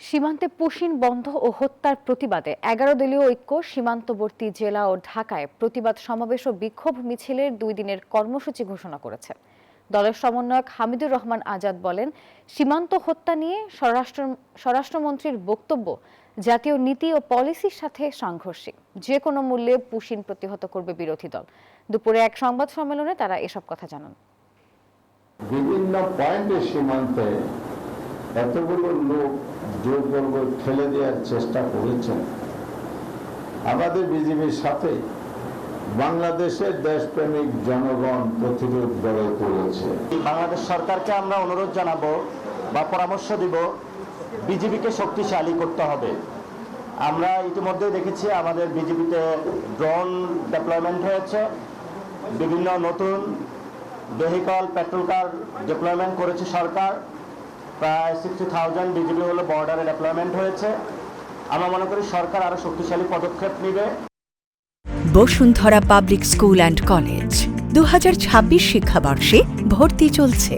সীমান্তে পুশিন বন্ধ ও হত্যার প্রতিবাদে ১১ দলীয় ঐক্য সীমান্তবর্তী জেলা ও ঢাকায় প্রতিবাদ সমাবেশ ও বিক্ষোভ মিছিলের ২ দিনের কর্মসূচি ঘোষণা করেছে। দলের সমন্বয়ক হামিদুর রহমান আজাদ বলেন, সীমান্ত হত্যা নিয়ে স্বরাষ্ট্রমন্ত্রীর বক্তব্য জাতীয় নীতি ও পলিসির সাথে সাংঘর্ষিক। যে কোনো মূল্যে পুশিন প্রতিহত করবে বিরোধী দল। দুপুরে এক সংবাদ সম্মেলনে তারা এসব কথা জানান। বিভিন্ন পয়েন্টে সীমান্তে এতগুলো লোক জোর করে ঠেলে দেওয়ার চেষ্টা করেছেন। আমাদের বিজিবির সাথে বাংলাদেশের দেশপ্রেমিক জনগণ প্রতিরোধ গড়ে তুলেছে। বাংলাদেশ সরকারকে আমরা অনুরোধ জানাবো বা পরামর্শ দিব, বিজিবিকে শক্তিশালী করতে হবে। আমরা ইতিমধ্যে দেখেছি আমাদের বিজিবিতে ড্রোন ডেপ্লয়মেন্ট হয়েছে, বিভিন্ন নতুন ভেহিকল পেট্রোল কার ডেপ্লয়মেন্ট করেছে সরকার। প্রায় 60,000 বিজিবি হলো বর্ডারে ডেপ্লয়মেন্ট হয়েছে। আমরা মনে করি সরকার আরো শক্তিশালী পদক্ষেপ নেবে। Bashundhara public school and college 2026 শিক্ষাবর্ষে ভর্তি চলছে।